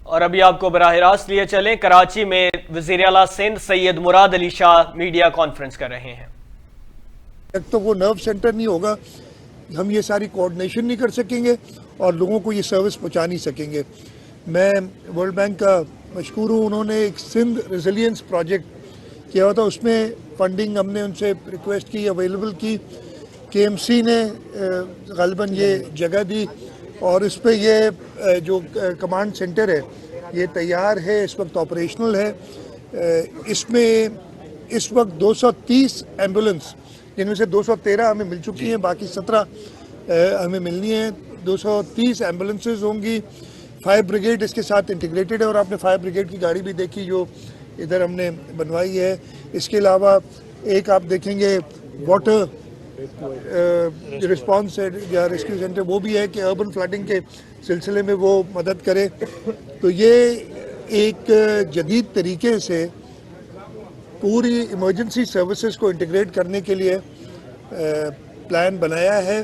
और अभी आपको बराह रास्त लिए चलें, कराची में वज़ीर आला सिंध सैयद मुराद अली शाह मीडिया कॉन्फ्रेंस कर रहे हैं। तो वो नर्व सेंटर नहीं होगा, हम ये सारी कोऑर्डिनेशन नहीं कर सकेंगे और लोगों को ये सर्विस पहुंचा नहीं सकेंगे। मैं वर्ल्ड बैंक का मशकूर हूँ, उन्होंने एक सिंध रेजिलियंस प्रोजेक्ट किया हुआ था, उसमें फंडिंग हमने उनसे रिक्वेस्ट की, अवेलेबल की। KMC ने गालिबन ये जगह दी और इस पर ये जो कमांड सेंटर है ये तैयार है, इस वक्त ऑपरेशनल है। इसमें इस वक्त 230 एम्बुलेंस, जिनमें से 213 हमें मिल चुकी हैं, बाकी 17 हमें मिलनी है। 230 एम्बुलेंसेज होंगी। फायर ब्रिगेड इसके साथ इंटीग्रेटेड है और आपने फायर ब्रिगेड की गाड़ी भी देखी जो इधर हमने बनवाई है। इसके अलावा एक आप देखेंगे वाटर रिस्पांस या रेस्क्यू सेंटर, वो भी है कि अर्बन फ्लडिंग के सिलसिले में वो मदद करे। तो ये एक जदीद तरीके से पूरी इमरजेंसी सर्विसेज को इंटीग्रेट करने के लिए प्लान बनाया है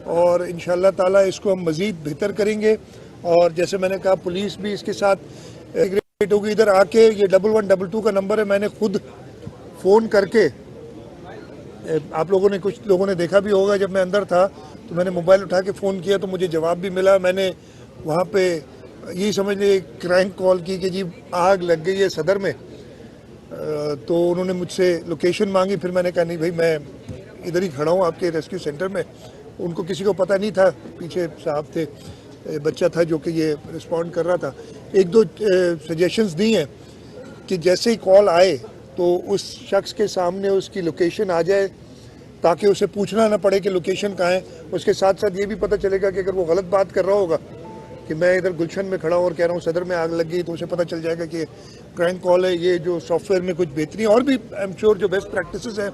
और इंशाअल्लाह ताला इसको हम मज़ीद बेहतर करेंगे। और जैसे मैंने कहा, पुलिस भी इसके साथ इंटीग्रेट होगी। इधर आके ये 1122 का नंबर है, मैंने खुद फ़ोन करके, आप लोगों ने, कुछ लोगों ने देखा भी होगा, जब मैं अंदर था तो मैंने मोबाइल उठा के फ़ोन किया तो मुझे जवाब भी मिला। मैंने वहाँ पे यही समझ लीजिए क्रैंक कॉल की कि जी आग लग गई है सदर में, तो उन्होंने मुझसे लोकेशन मांगी। फिर मैंने कहा नहीं भाई, मैं इधर ही खड़ा हूँ आपके रेस्क्यू सेंटर में। उनको किसी को पता नहीं था, पीछे साहब थे, बच्चा था जो कि ये रिस्पॉन्ड कर रहा था। एक दो सजेशंस दी हैं कि जैसे ही कॉल आए तो उस शख्स के सामने उसकी लोकेशन आ जाए ताकि उसे पूछना ना पड़े कि लोकेशन कहाँ है। उसके साथ साथ ये भी पता चलेगा कि अगर वो गलत बात कर रहा होगा कि मैं इधर गुलशन में खड़ा हूँ और कह रहा हूँ सदर में आग लग गई, तो उसे पता चल जाएगा कि क्रैंक कॉल है। ये जो सॉफ्टवेयर में कुछ बेहतरी और भी आई एम श्योर जो बेस्ट प्रैक्टिसेस हैं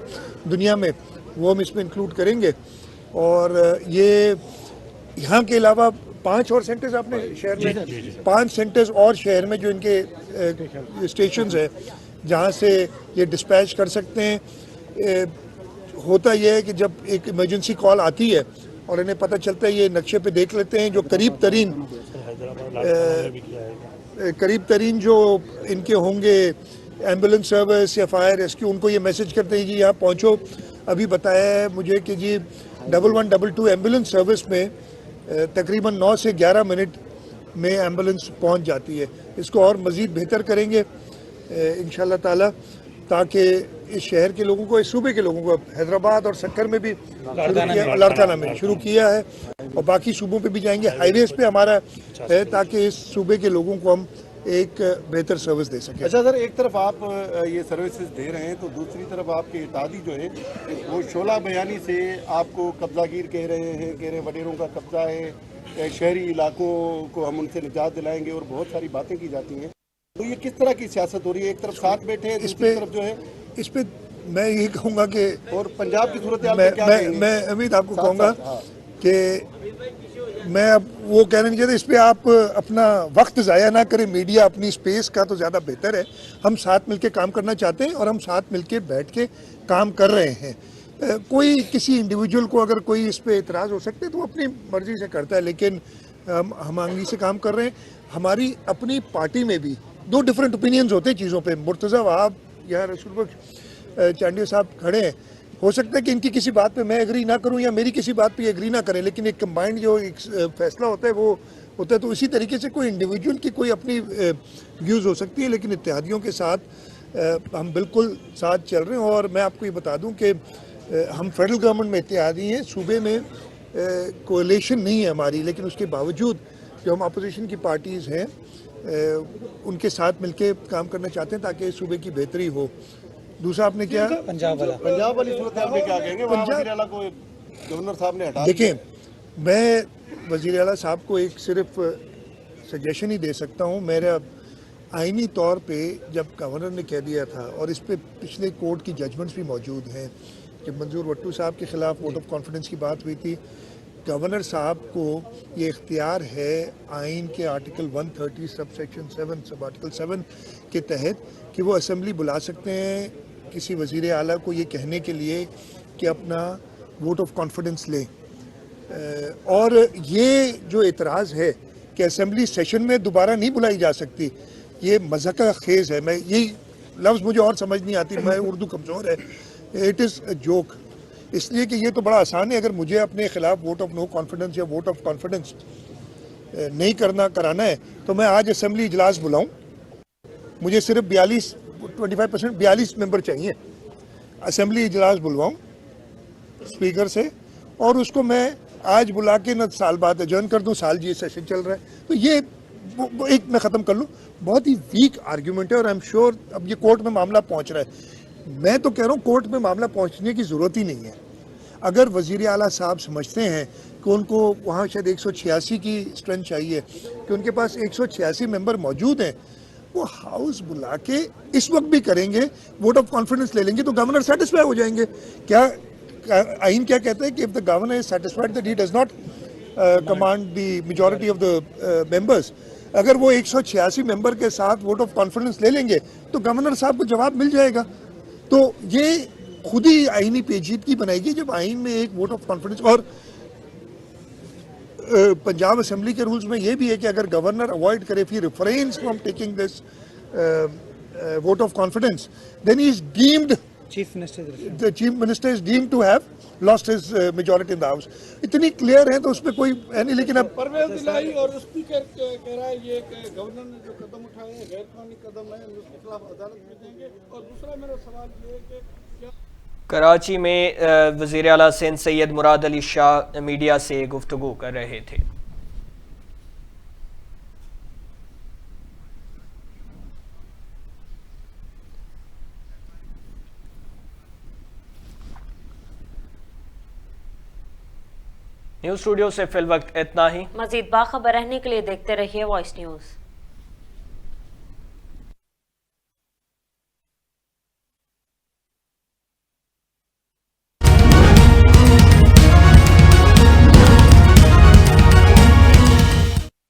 दुनिया में वो हम इसमें इंक्लूड करेंगे। और ये यहाँ के अलावा 5 और सेंटर्स आपने शहर में, 5 सेंटर्स और शहर में जो इनके स्टेशंस है जहाँ से ये डिस्पैच कर सकते हैं। होता यह है कि जब एक इमरजेंसी कॉल आती है और इन्हें पता चलता है, ये नक्शे पे देख लेते हैं जो करीब तरीन जो इनके होंगे एम्बुलेंस सर्विस या फायर रेस्क्यू, उनको ये मैसेज करते हैं जी यहाँ पहुँचो। अभी बताया है मुझे कि जी 1122 एम्बुलेंस सर्विस में तकरीबन 9 से 11 मिनट में एम्बुलेंस पहुँच जाती है। इसको और मज़ीद बेहतर करेंगे इंशाअल्लाह ताला, ताकि इस शहर के लोगों को, इस सूबे के लोगों को, हैदराबाद और सक्कर में भी लाड़काना में शुरू किया है और बाकी सूबों पे भी जाएंगे। हाईवेज पे हमारा है ताकि इस सूबे के लोगों को हम एक बेहतर सर्विस दे सकें। अच्छा सर, एक तरफ आप ये सर्विसेज दे रहे हैं तो दूसरी तरफ आपके इत्तेहादी जो है वो शोला बयानी से आपको कब्जागीर कह रहे हैं, वडेरों का कब्जा है, शहरी इलाकों को हम उनसे निजात दिलाएंगे और बहुत सारी बातें की जाती हैं। तो ये किस तरह की सियासत हो रही है? एक तरफ साथ बैठे हैं, दूसरी तरफ जो है इस पे मैं यही कहूँगा कि, और पंजाब की सूरत मैं अमीद आपको कहूँगा कि मैं अब वो कहना नहीं चाहता, इस पे आप अपना वक्त ज़ाया ना करें। मीडिया अपनी स्पेस का तो ज़्यादा बेहतर है। हम साथ मिलके काम करना चाहते हैं और हम साथ मिलके बैठ के काम कर रहे हैं। कोई किसी इंडिविजुअल को अगर कोई इस पे इतराज़ हो सकते हैं तो अपनी मर्जी से करता है, लेकिन हम आंगी से काम कर रहे हैं। हमारी अपनी पार्टी में भी 2 डिफरेंट ओपिनियंस होते हैं चीज़ों पे। मुर्तज़ा वहाब या रसूल बख्श चांडिया साहब खड़े हैं, हो सकता है कि इनकी किसी बात पे मैं एग्री ना करूं या मेरी किसी बात पे एग्री ना करें, लेकिन एक कंबाइंड जो एक फैसला होता है वो होता है। तो इसी तरीके से कोई इंडिविजुअल की कोई अपनी व्यूज़ हो सकती है, लेकिन इत्तेहादियों के साथ हम बिल्कुल साथ चल रहे हैं। और मैं आपको ये बता दूं कि हम फेडरल गवर्नमेंट में इत्तेहादी हैं, सूबे में कोalition नहीं है हमारी, लेकिन उसके बावजूद जो हम अपोजिशन की पार्टीज़ हैं उनके साथ मिलके काम करना चाहते हैं ताकि सूबे की बेहतरी हो। दूसरा आपने क्या, पंजाब वाली सूरत में क्या कहेंगे? वज़ीर आला को गवर्नर साहब ने हटा दिया। देखिए, मैं वज़ीर आला साहब को एक सिर्फ सजेशन ही दे सकता हूँ। मेरा आइनी तौर पे जब गवर्नर ने कह दिया था, और इस पे पिछले कोर्ट की जजमेंट्स भी मौजूद हैं, जब मंजूर वट्टू साहब के ख़िलाफ़ वोट ऑफ कॉन्फिडेंस की बात हुई थी, गवर्नर साहब को ये इख्तियार है आइन के आर्टिकल 130 सबसेक्शन 7 सब आर्टिकल 7 के तहत कि वो असम्बली बुला सकते हैं किसी वज़ीर आला को ये कहने के लिए कि अपना वोट ऑफ कॉन्फिडेंस लें। और ये जो एतराज़ है कि असेंबली सेशन में दोबारा नहीं बुलाई जा सकती, ये मज़ाक खेज़ है। मैं यही लफ्ज़ मुझे और समझ नहीं आती, मैं उर्दू कमज़ोर है। इट इज़ अ जोक, इसलिए कि ये तो बड़ा आसान है। अगर मुझे अपने खिलाफ वोट ऑफ नो कॉन्फिडेंस या वोट ऑफ कॉन्फिडेंस नहीं कराना है तो मैं आज असेंबली इजलास बुलाऊं। मुझे सिर्फ 42 मेंबर चाहिए। असेंबली इजलास बुलवाऊं स्पीकर से और उसको मैं आज बुला के न साल बाद एडजर्न कर दूं। साल जी सेशन चल रहा है तो ये वो एक मैं ख़त्म कर लूं। बहुत ही वीक आर्ग्यूमेंट है और आई एम श्योर अब ये कोर्ट में मामला पहुंच रहा है। मैं तो कह रहा हूँ कोर्ट में मामला पहुंचने की ज़रूरत ही नहीं है। अगर वज़ीर आला साहब समझते हैं कि उनको वहाँ शायद 186 की स्ट्रेंथ चाहिए, कि उनके पास 186 मेंबर मौजूद हैं, वो हाउस बुला के इस वक्त भी करेंगे, वोट ऑफ कॉन्फिडेंस ले लेंगे तो गवर्नर सेटिस्फाई हो जाएंगे। क्या आइन क्या कहता है कि if the governor is satisfied that he does not command the majority of the members, अगर वो 186 मेंबर के साथ वोट ऑफ कॉन्फिडेंस ले लेंगे तो गवर्नर साहब को जवाब मिल जाएगा। तो ये खुद ही आईनी पेचीदगी बनाएगी जब आइन में एक वोट ऑफ कॉन्फिडेंस। और पंजाब असेंबली के रूल्स में ये भी है कि अगर गवर्नर अवॉइड करे, फिर refrains from taking this vote of confidence, then he is deemed the chief minister is deemed to have lost his majority in the house. इतनी क्लियर है तो उसमें कोई है नहीं। लेकिन अब परवेज दिलाई और स्पीकर कह रहा है ये गवर्नर ने जो कदम उठाए हैं गैर कानूनी कदम है, उसके खिलाफ अदालत में देंगे। और दूसरा मेरा सवाल ये है कि क्या कराची में वज़ीर आला सिंध सैयद मुराद अली शाह मीडिया से गुफ्तगू कर रहे थे। न्यूज़ स्टूडियो से फिल वक्त इतना ही। मजीद बाखबर रहने के लिए देखते रहिए वॉइस न्यूज़।